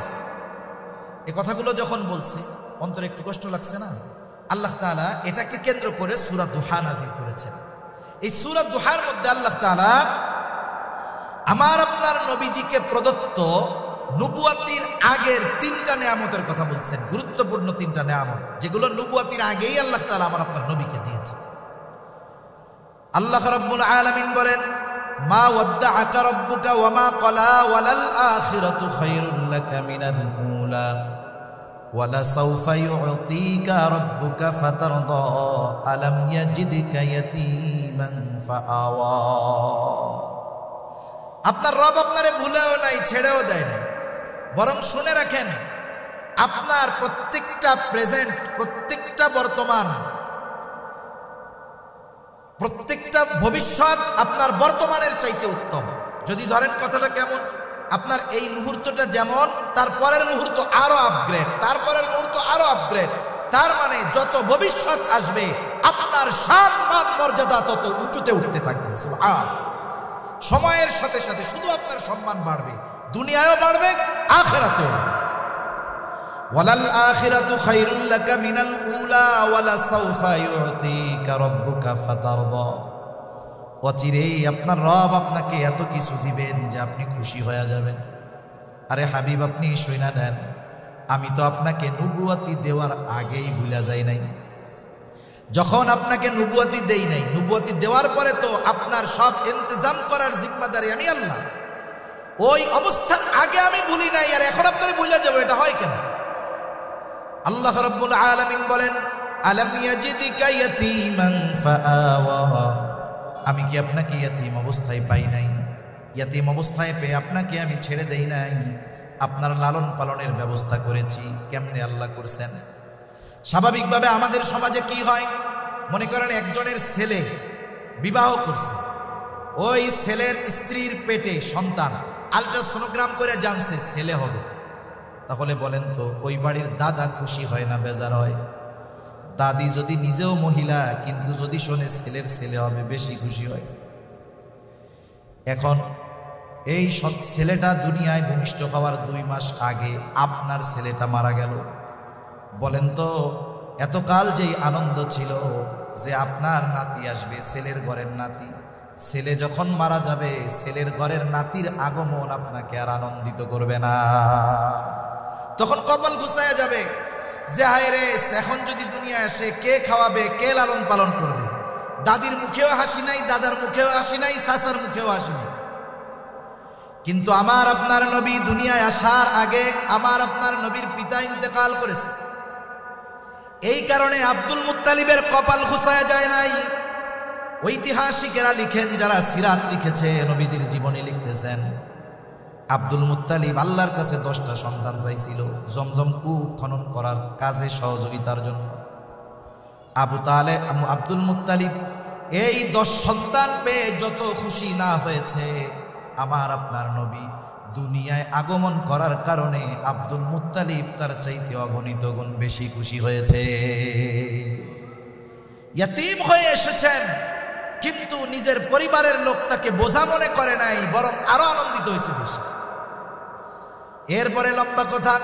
A: এই কথাগুলো যখন বলছে অন্তরে একটু কষ্ট লাগছে না? আল্লাহ তাআলা এটাকে কেন্দ্র করে সূরা দুহা নাযিল করেছেন। এই সূরা দুহার মধ্যে আল্লাহ তাআলা আমার আপনার নবীজিকে প্রদত্ত নবুয়াতির আগের 3টা নেয়ামতের কথা বলছেন, গুরুত্বপূর্ণ 3টা নেয়ামত, যেগুলো নবুয়াতির আগেই আল্লাহ তাআলা আমার আপনার নবীকে দিয়েছেন। আল্লাহ রাব্বুল আলামিন বলেন, মা ওয়াদ্দাআকা রাব্বুকা ওয়া মা ক্বালা ওয়ালাল আখিরাতু খায়রুল লাকা মিনাল উলা ওয়ালা সাওফা ইউতিকা রাব্বুকা ফাতারদা আলাম ইয়াজিদকা ইয়াতীমান ফাআওয়া। আপনার রব আপনারে ভুলেও নাই, ছেড়েও দেয় না, বরং শুনে রাখেন আপনার প্রত্যেকটা প্রেজেন্ট, প্রত্যেকটা বর্তমান, প্রত্যেকটা ভবিষ্যৎ আপনার বর্তমানের চাইতে উত্তম। যদি ধরেন কথাটা কেমন, আপনার এই মুহূর্তটা যেমন তারপরের মুহূর্ত আরো আপগ্রেড, তারপরের মুহূর্ত আরো আপগ্রেড, তার মানে যত ভবিষ্যৎ আসবে আপনার শান মান মর্যাদা তত উঁচুতে উঠতে থাকবে। সুবহান। সময়ের সাথে সাথে শুধু আপনার সম্মান বাড়বে, দুনিয়ায়ও বাড়বে, আখিরাতেও। ওয়ালাল আখিরাতু খায়রুল লাকা মিনাল উলা ওয়ালা সাওফা ইউতিকা রাব্বুকা ফাতারদা। অচিরেই আপনার রব আপনাকে এত কিছু দিবেন যে আপনি খুশি হয়ে যাবেন। আরে হাবিব, আপনি শুইনা নেন, আমি তো আপনাকে নবুয়াতি দেওয়ার আগেই ভুলে যাই নাই। যখন আপনাকে নবুয়াতি দেই নাই, নবুয়াতি দেওয়ার পরে তো আপনার সব ইন্তজাম করার জিম্মাদারি আমি আল্লাহ। ওই অবস্থার আগে আমি ভুলি নাই, আর এখন আপনারে ভুলে যাবো, এটা হয় কেন? আল্লাহ রাব্বুল আলামিন বলেন, আলাম ইয়াজিদিকা ইয়াতীমান ফাআওয়া। আমি কি আপনাকে ইয়াতীম অবস্থায় পাই নাই? ইয়াতীম অবস্থায় পেয়ে আপনাকে আমি ছেড়ে দেই নাই, আপনার লালন পালনের ব্যবস্থা করেছি। কেমনে আল্লাহ করছেন? স্বাভাবিকভাবে আমাদের সমাজে কি হয়, মনে করেন একজনের ছেলে বিবাহ করছে, ওই ছেলের স্ত্রীর পেটে সন্তান, আলট্রাসোনোগ্রাম করে জানছে ছেলে হবে, তাহলে বলেন তো ওই বাড়ির দাদা খুশি হয় না বেজার হয়? দাদি যদি নিজেও মহিলা কিন্তু যদি শোনে ছেলের ছেলে হবে বেশি খুশি হয়। এখন এই ছেলেটা দুনিয়ায় ভূমিষ্ঠ হওয়ার 2 মাস আগে আপনার ছেলেটা মারা গেল। বলেন তো এতকাল যেই আনন্দ ছিল যে আপনার নাতি আসবে, ছেলের ঘরের নাতি, ছেলে যখন মারা যাবে ছেলের ঘরের নাতির আগমন আপনাকে আর আনন্দিত করবে না। তখন কপাল ঘুচায়া যাবে যে হায় রে, এখন যদি দুনিয়া আসে কে খাওয়াবে, কে লালন পালন করবে? দাদির মুখেও হাসি নাই, দাদার মুখেও হাসি নাই, চাচার মুখেও হাসি নাই। কিন্তু আমার আপনার নবী দুনিয়ায় আসার আগে আমার আপনার নবীর পিতা ইন্তেকাল করেছে। এই কারণে আব্দুল মুত্তালিবের কপাল ঘুচায়া যায় নাই। ঐতিহাসিকেরা লিখেন, যারা সিরাত লিখেছে, নবীজির জীবনী লিখতেছেন, আব্দুল মুত্তালিব আল্লাহর কাছে 10টা সন্তান চাইছিল জমজম কূপ খনন করার কাজে সহযোগিতার জন্য। আব্দুল মুত্তালিব এই 10 সন্তান পেয়ে যত খুশি না হয়েছে, আমার আপনার নবী দুনিয়ায় আগমন করার কারণে আব্দুল মুত্তালিব তার চাইতে অগণিত গুণ বেশি খুশি হয়েছে। ইয়াতীম হয়ে এসেছেন কিন্তু নিজের পরিবারের লোক তাকে বোঝা মনে করে নাই, বরং আরো আনন্দিত হয়েছে বেশি। এরপরে লম্বা কথা,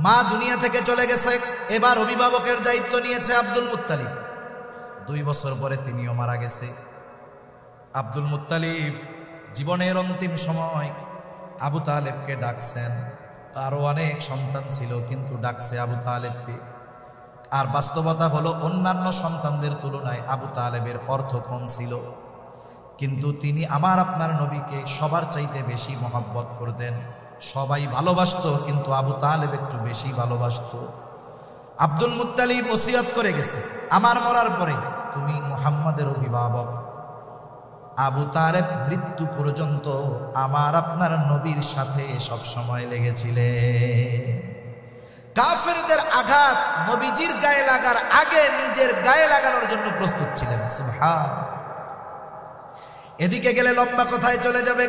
A: মা দুনিয়া থেকে চলে গেছে, এবার অভিভাবকের দায়িত্ব নিয়েছে আব্দুল মুত্তালিব। 2 বছর পরে তিনিও মারা গেছে। আব্দুল মুত্তালিব জীবনের অন্তিম সময় আবু তালেবকে ডাকছেন। আরো অনেক সন্তান ছিল কিন্তু ডাকছে আবু তালেবকে। আর বাস্তবতা হলো অন্যান্য সন্তানদের তুলনায় আবু তালেবের অর্থ কম ছিল, কিন্তু তিনি আমার আপনার নবীকে সবার চাইতে বেশি মহব্বত করতেন। সবাই ভালোবাসতো, কিন্তু আবু তালেব একটু বেশি ভালোবাসতো। আব্দুল মুত্তালিব ওসিয়ত করে গেছে, আমার মরার পরে তুমি মুহাম্মাদের অভিভাবক। আবু তালেব মৃত্যু পর্যন্ত আমার আপনার নবীর সাথে সব সময় লেগেছিলে। কাফেরদের আঘাত নবীজির গায়ে লাগার আগে নিজের গায়ে লাগানোর জন্য প্রস্তুত ছিলেন। সুবহান। এদিকে গেলে লম্বা কথায় চলে যাবে।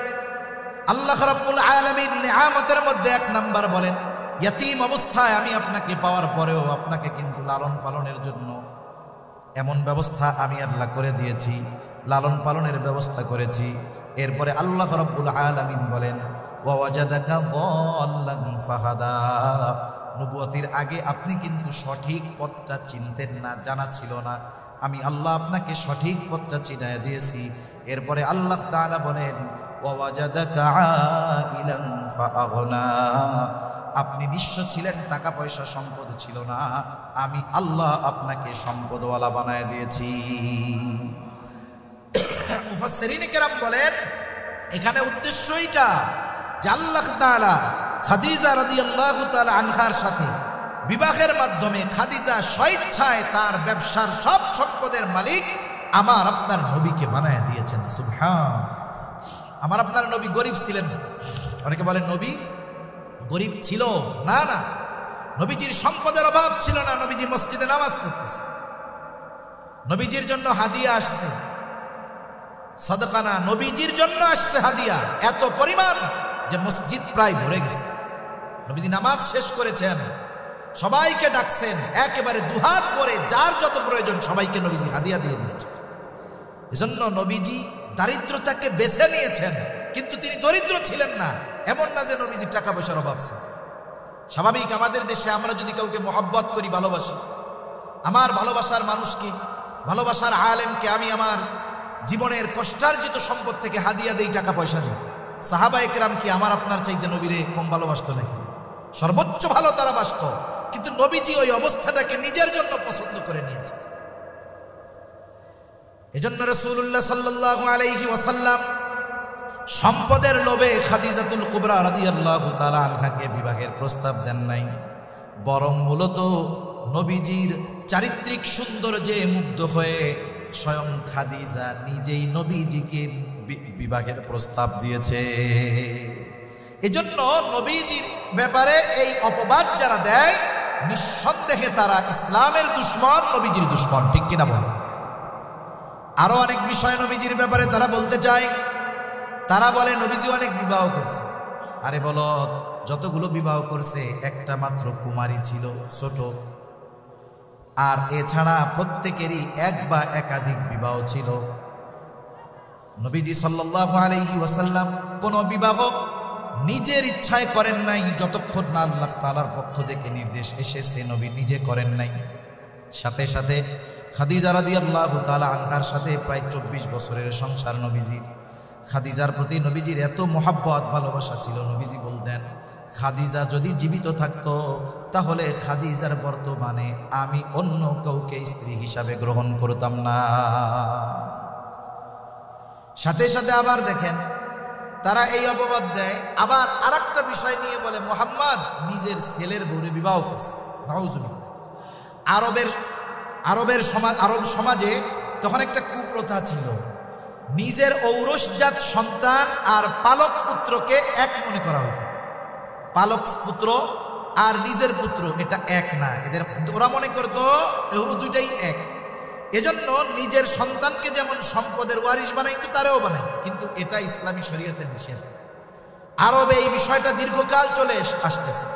A: আল্লাহ রাব্বুল আলামিন নিয়ামতের মধ্যে এক নাম্বার বলেন, ইয়াতীম অবস্থায় আমি আপনাকে পাওয়ার পরেও আপনাকে কিন্তু লালন পালনের জন্য এমন ব্যবস্থা আমি আল্লাহ করে দিয়েছি, লালন পালনের ব্যবস্থা করেছি। এরপরে আল্লাহ রাব্বুল আলামিন বলেন, ওয়া ওয়াজাদাকা যাল্লান ফাহাদা। নবুয়তির আগে আপনি কিন্তু সঠিক পথটা চিনতেন না, জানা ছিল না, আমি আল্লাহ আপনাকে সঠিক পথটা চিনায় দিয়েছি। এরপরে আল্লাহ তাআলা বলেন, ওয়া ওয়াজাদাকা আইলান ফাআগনা। আপনি নিঃস্ব ছিলেন, টাকা পয়সা সম্পদ ছিল না, আমি আল্লাহ আপনাকে সম্পদওয়ালা বানায় দিয়েছি। মুফাসসিরিন কেরাম বলেন, এখানে উদ্দেশ্য এটা যে আল্লাহ তাআলা খাদিজা রাদিয়াল্লাহু তাআলা আনহার সাথে বিবাহের মাধ্যমে খাদিজা স্বেচ্ছায় তার ব্যবসার সব সম্পদের মালিক আমার আপনার নবীকে বানায় দিয়েছেন। সুবহান। আমার আপনার নবী গরিব ছিলেন না। অনেকে বলেন নবী গরিব ছিল, না না, নবীজির সম্পদের অভাব ছিল না। নবীজি মসজিদে নামাজ পড়তেছে, নবীজির জন্য হাদিয়া আসছে, সাদাকা না, নবীজির জন্য আসছে হাদিয়া এত পরিমাণ যে মসজিদ প্রায় ভরে গেছে। নবীজি নামাজ শেষ করেছেন, সবাইকে ডাকছেন, একেবারে দুহাত পরে যার যত প্রয়োজন সবাইকে নবীজি হাদিয়া দিয়ে দিয়েছেন। এজন্য নবীজি দারিদ্রতাকে বেছে নিয়েছেন, কিন্তু তিনি দরিদ্র ছিলেন না। এমন না যে নবীজির টাকা পয়সার অভাব ছিল। স্বাভাবিক আমাদের দেশে আমরা যদি কাউকে মহব্বত করি, ভালোবাসি, আমার ভালোবাসার মানুষকে, ভালোবাসার আলেমকে আমি আমার জীবনের কষ্টার্জিত সম্পদ থেকে হাদিয়া দেই, টাকা পয়সা দিই। সাহাবায়ে কেরাম কি আমার আপনার চাইতে নবীরে কম ভালোবাসতো নাকি? সর্বোচ্চ ভালো তারা বাসত, কিন্তু নবীজি ওই অবস্থাটাকে নিজের জন্য পছন্দ করে নিয়েছেন। এজন্য রাসূলুল্লাহ সাল্লাল্লাহু আলাইহি ওয়াসাল্লাম সম্পদের লোভে খাদিজাতুল কুবরা রাদিয়াল্লাহু তাআলা আনহাকে বিবাহের প্রস্তাব দেন নাই, বরং মূলত নবীজির চারিত্রিক সৌন্দর্যে মুগ্ধ হয়ে স্বয়ং খাদিজা নিজেই নবীজিকে বিবাহের প্রস্তাব দিয়েছে। এজন্য নবীজির ব্যাপারে এই অপবাদ যারা দেয়, নিঃসন্দেহে তারা ইসলামের দুশমন, নবীজির দুশমন। ঠিক কিনা বলে? আরো অনেক বিষয় নবীজির ব্যাপারে তারা বলতে চায়। তারা বলে নবীজি অনেক বিবাহ করছে। আরে বলো, যতগুলো বিবাহ করছে একটা মাত্র কুমারী ছিল, ছোট। আর এছাড়া প্রত্যেকেরই এক বা একাধিক বিবাহ ছিল। নবীজি সাল্লাল্লাহু আলাইহি ওয়াসাল্লাম কোনো বিবাহ নিজের ইচ্ছায় করেন নাই, যতক্ষণ না আল্লাহ তাআলার পক্ষ থেকে নির্দেশ এসেছে। নবী নিজে করেন নাই। সাথে সাথে খাদিজা রাদিয়াল্লাহু তাআলা আনহার সাথে প্রায় 24 বছরের সংসার নবীজি। খাদিজার প্রতি নবীজির এত মহব্বত, ভালোবাসা ছিল, নবীজি বলতেন, খাদিজা যদি জীবিত থাকতো তাহলে খাদিজার বর্তমানে আমি অন্য কাউকে স্ত্রী হিসাবে গ্রহণ করতাম না। সাথে সাথে আবার দেখেন, তারা এই অপবাদ দেয়। আবার আরেকটা বিষয় নিয়ে বলে মুহাম্মদ নিজের ছেলের বউরে বিবাহ করছে। নাউজুবিল্লাহ। আরব সমাজে তখন একটা কুপ্রথা ছিল, নিজের ঔরসজাত সন্তান আর পালক পুত্রকে এক মনে করা হতো। পালক পুত্র আর নিজের পুত্র এটা এক না, এদের ওরা মনে করতো দুইটাই এক। এজন্য নিজের সন্তানকে যেমন সম্পদের ওয়ারিশ বানাইতো, তারাও বানায়, কিন্তু এটা ইসলামী শরীয়তের নিষেধ। আরবে এই বিষয়টা দীর্ঘকাল চলে আসতেছে।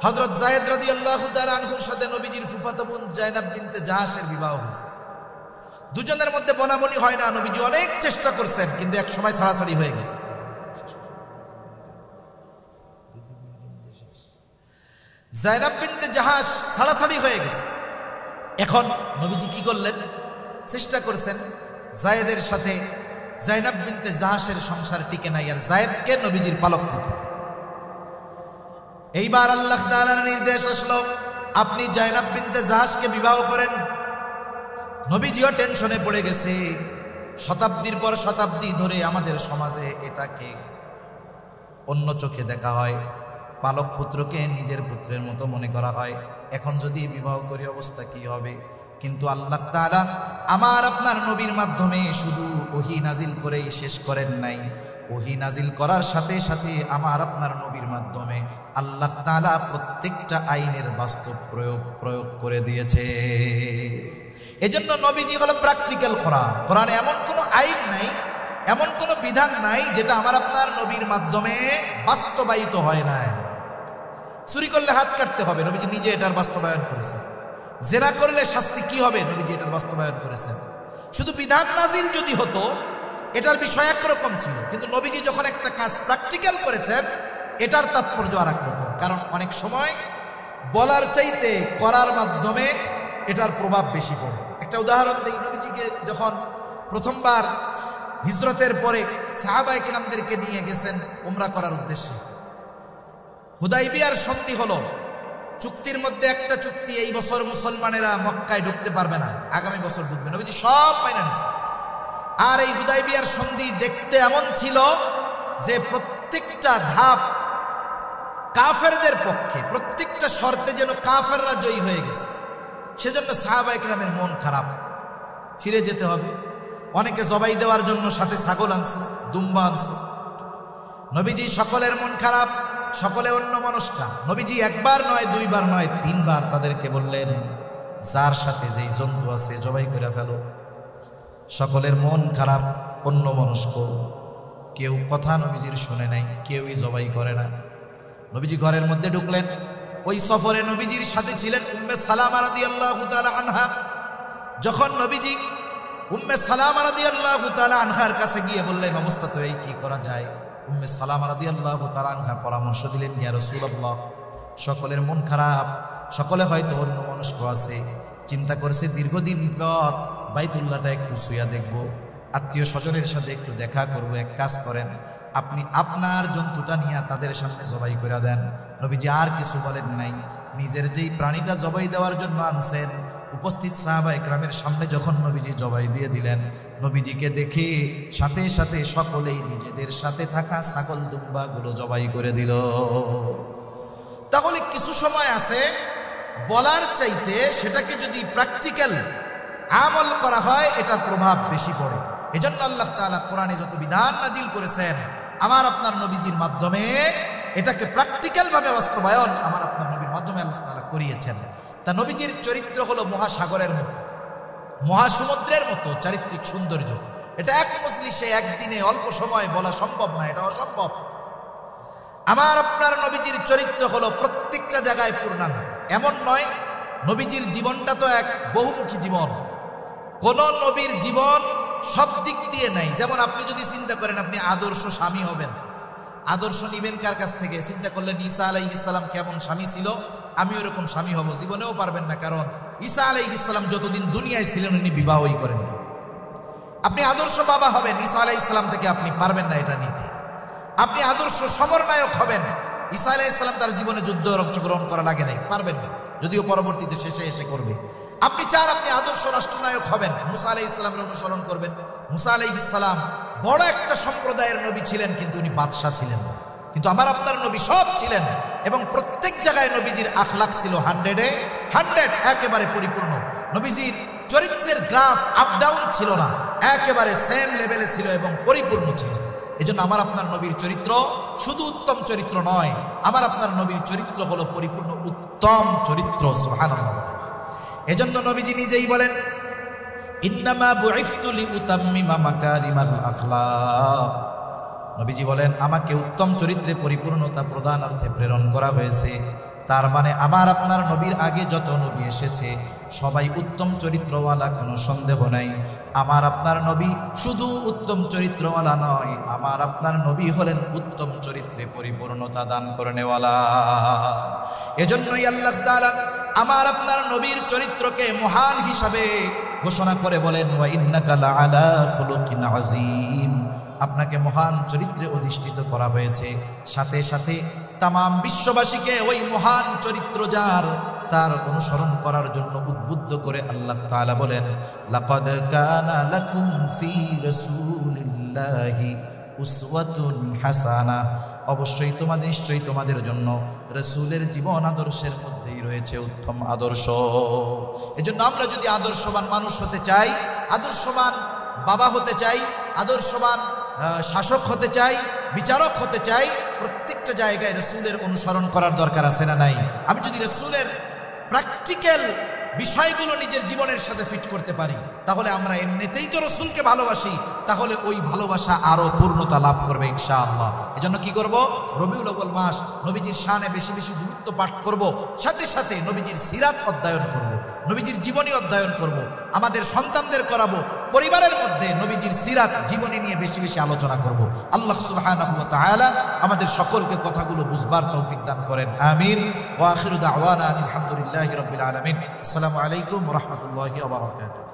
A: হযরত যায়েদ রাদিয়াল্লাহু তাআলা আনহুর সাথে নবীজির ফুফাতো বোন জায়নাব বিনতে জাহাশের বিবাহ হয়েছে। দুজনের মধ্যে বনাবনি হয় না। নবীজি অনেক চেষ্টা করছেন, কিন্তু এক সময় ছাড়াছাড়ি হয়ে গেছে। জায়নাব বিনতে জাহাশ ছাড়াছাড়ি হয়ে গেছে। এখন নবীজি কি করলেন? চেষ্টা করছেন জায়েদের সাথে জায়নাব বিনতে জাহাশের সংসার টিকে নাই, আর জায়েদকে নবীজির পালক পুত্র। এইবার আল্লাহ তাআলার নির্দেশ আসলো, আপনি জায়নাব বিনতে জাহাশকে বিবাহ করেন। নবীজিও টেনশনে পড়ে গেছে। শতাব্দীর পর শতাব্দী ধরে আমাদের সমাজে এটাকে অন্য চোখে দেখা হয়, পালক পুত্রকে নিজের পুত্রের মতো মনে করা হয়। এখন যদি বিবাহ করি অবস্থা কি হবে? কিন্তু আল্লাহ তাআলা আমার আপনার নবীর মাধ্যমে শুধু ওহী নাজিল করেই শেষ করেন নাই, ওহী নাজিল করার সাথে সাথে আমার আপনার নবীর মাধ্যমে আল্লাহ তাআলা প্রত্যেকটা আইনের বাস্তব প্রয়োগ করে দিয়েছে। এজন্য নবীজি হলো প্র্যাকটিক্যাল কোরআন। কোরআনে এমন কোনো আইন নাই, এমন কোনো বিধান নাই যেটা আমার আপনার নবীর মাধ্যমে বাস্তবায়িত হয় না। চুরি করলে হাত কাটতে হবে, নবীজি নিজে এটার বাস্তবায়ন করেছে। জেনা করলে শাস্তি কি হবে, নবীজি এটার বাস্তবায়ন করেছেন। শুধু বিধান নাজিল যদি হতো এটার বিষয় একরকম ছিল, কিন্তু নবীজি যখন একটা কাজ প্র্যাকটিক্যাল করেছেন এটার তাৎপর্য আর একরকম। কারণ অনেক সময় বলার চাইতে করার মাধ্যমে এটার প্রভাব বেশি পড়ে। একটা উদাহরণ দিই, নবীজিকে যখন প্রথমবার হিজরতের পরে সাহাবায়ে কিরামদেরকে নিয়ে গেছেন উমরা করার উদ্দেশ্যে, হুদাইবিয়ার সন্ধি হলো। চুক্তির মধ্যে একটা চুক্তি, এই বছর মুসলমানেরা মক্কায় ঢুকতে পারবে না, আগামী বছর ঢুকবে। নবীজি সব মাইনা নিছে। আর এই হুদাইবিয়ার সন্ধি দেখতে এমন ছিল যে প্রত্যেকটা ধাপ কাফেরদের পক্ষে, প্রত্যেকটা শর্তে যেন কাফেররা জয়ী হয়ে গেছে। সেজন্য সাহাবায়ে কিরামের মন খারাপ, ফিরে যেতে হবে। অনেকে জবাই দেওয়ার জন্য সাথে ছাগল আনছে, দুম্বা আনছে। নবীজি সকলের মন খারাপ, সকলে অন্য মনস্কা। নবীজি একবার নয়, দুইবার নয়, তিনবার তাদেরকে বললেন, যার সাথে যেই জন্তু আছে জবাই করে ফেলো। সকলের মন খারাপ, অন্য মনস্ক, কেউ কথা নবীজির শুনে নাই, কেউই জবাই করে না। নবীজি ঘরের মধ্যে ঢুকলেন। ওই সফরে নবীজির সাথে ছিলেন উম্মে সালামা রাদিয়াল্লাহু তাআলা আনহা। যখন নবীজি উম্মে সালামা রাদিয়াল্লাহু তাআলা আনহার কাছে গিয়ে বললেন, অবস্থা তো এই, কি করা যায়? উম্মে সালামা রাদিয়াল্লাহু তাআলা আনহা পরামর্শ দিলেন, ইয়া রাসূলুল্লাহ, সকলের মন খারাপ, সকলে হয়তো অন্য মনস্ক আছে, চিন্তা করছে দীর্ঘদিন পর বাইতুল্লাহটা একটু ছুঁয়া দেখব, আত্মীয় স্বজনের সাথে একটু দেখা করব। এক কাজ করেন, আপনি আপনার জন্তুটা নিয়ে তাদের সামনে জবাই করে দেন। নবীজি আর কিছু বলেন নাই। নিজের যেই প্রাণীটা জবাই দেওয়ার জন্য আনছেন, উপস্থিত সাহাবায়ে কেরামের সামনে যখন নবীজি জবাই দিয়ে দিলেন, নবীজিকে দেখে সাথে সাথে সকলেই নিজেদের সাথে থাকা ছাগল দুম্বাগুলো জবাই করে দিল। তাহলে কিছু সময় আছে বলার চাইতে সেটাকে যদি প্র্যাকটিক্যাল আমল করা হয় এটার প্রভাব বেশি পড়ে। এজন্য আল্লাহ তাআলা কোরআনে যত বিধান নাজিল করেছেন আমার আপনার নবীজির মাধ্যমে এটাকে প্র্যাকটিক্যাল ভাবে বাস্তবায়ন আমার আপনার নবীর মাধ্যমে আল্লাহ তাআলা করিয়েছেন। তা নবীজির চরিত্র হলো মহাসাগরের মতো, মহাসমুদ্রের মতো চারিত্রিক সৌন্দর্য। এটা এক মজলিসে একদিনে অল্প সময় বলা সম্ভব না, এটা অসম্ভব। আমার আপনার নবীজির চরিত্র হলো প্রত্যেকটা জায়গায় পূর্ণাঙ্গ। এমন নয়, নবীজির জীবনটা তো এক বহুমুখী জীবন। কোন নবীর জীবন সব দিক দিয়ে নাই। যেমন আপনি যদি চিন্তা করেন আপনি আদর্শ স্বামী হবেন, আদর্শ নিবেন কার কাছ থেকে? চিন্তা করলেন ঈসা আলাইহিস সালাম কেমন স্বামী ছিল, আমি ওরকম স্বামী হব, জীবনেও পারবেন না। কারণ ঈসা আলাইহিস সালাম যতদিন দুনিয়ায় ছিলেন উনি বিবাহই করেননি। আপনি আদর্শ বাবা হবেন, ঈসা আলাইহিস সালাম থেকে আপনি পারবেন না এটা নিতে। আপনি আদর্শ সমরনায়ক হবেন, ঈসা আলাইহিস সালাম তার জীবনে যুদ্ধ অংশগ্রহণ করা লাগে নাই, পারবেন না, যদিও পরবর্তীতে শেষে এসে করবে। আপনি চান আপনি আদর্শ রাষ্ট্রনায়ক হবেন, মুসা আলাইহিস সালামের অনুসরণ করবেন। মুসা আলাইহিস সালাম বড় একটা সম্প্রদায়ের নবী ছিলেন, কিন্তু উনি বাদশাহ ছিলেন না। কিন্তু আমার আপনার নবী সব ছিলেন, এবং প্রত্যেক জায়গায় নবীজির আখলাক ছিল 100 একেবারে পরিপূর্ণ। নবীজির চরিত্রের গ্রাফ আপ ডাউন ছিল না, একেবারে সেম লেভেলে ছিল এবং পরিপূর্ণ ছিল। এজন্য আমার আপনার নবীর চরিত্র শুধু উত্তম চরিত্র নয়, আমার আপনার নবীর চরিত্র হলো পরিপূর্ণ উত্তম চরিত্র। সুবহানাল্লাহ। এজন্য নবীজি নিজেই বলেন, ইন্নামা বুইসতু লিউতাম্মিমা মাকারিমাল আখলাক। নবীজি বলেন আমাকে উত্তম চরিত্রে পরিপূর্ণতা প্রদানার্থে প্রেরণ করা হয়েছে। তার মানে আমার আপনার নবীর আগে যত নবী এসেছে সবাই উত্তম চরিত্রওয়ালা, কোনো সন্দেহ নাই। আমার আপনার নবী শুধু উত্তম চরিত্রওয়ালা নয়, আমার আপনার নবী হলেন উত্তম চরিত্রে পরিপূর্ণতা দান করেনেওয়ালা। এজন্যই আল্লাহ তাআলা আমার আপনার নবীর চরিত্রকে মহান হিসাবে ঘোষণা করে বলেন, ওয়া ইন্নাকা লাআলা খুলুকিন আযীম। আপনাকে মহান চরিত্রে অধিষ্ঠিত করা হয়েছে, সাথে সাথে তামাম বিশ্ববাসীকে ওই মহান চরিত্র যার তার অনুসরণ করার জন্য উদ্বুদ্ধ করে আল্লাহ তাআলা বলেন, লাকাদ কানা লাকুম ফি রাসূলিল্লাহি উসওয়াতুন হাসানা, অবশ্যই নিশ্চয়ই তোমাদের জন্য রাসূলের জীবন আদর্শের মধ্যেই রয়েছে উত্তম আদর্শ। এজন্য আমরা যদি আদর্শবান মানুষ হতে চাই, আদর্শবান বাবা হতে চাই, আদর্শবান শাসক হতে চাই, বিচারক হতে চাই, প্রত্যেকটা জায়গায় রাসূলের অনুসরণ করার দরকার আছে না নাই? আমি যদি রাসূলের প্র্যাকটিক্যাল বিষয়গুলো নিজের জীবনের সাথে ফিট করতে পারি, তাহলে আমরা এমনিতেই তো রাসূলকে ভালোবাসি, তাহলে ওই ভালোবাসা আরো পূর্ণতা লাভ করবে ইনশাআল্লাহ। এজন্য কি করব? রবিউল আউয়াল মাস, নবীজির শানে বেশি বেশি গুরুত্ব পাঠ করব, সাথে সাথে নবীজির সিরাত অধ্যয়ন করব, নবীজির জীবনী অধ্যয়ন করব, আমাদের সন্তানদের করাবো, পরিবারের মধ্যে নবীজির সিরাত জীবনী নিয়ে বেশি বেশি আলোচনা করব। আল্লাহ সুবহানাহু ওয়া তাআলা আমাদের সকলকে কথাগুলো বুঝবার তৌফিক দান করেন, আমিন। ওয়া আখিরু দাওয়ানা আলহামদুলিল্লাহি রাব্বিল আলামিন। আসসালামু আলাইকুম ওয়া রাহমাতুল্লাহি ওয়া বারাকাতুহু।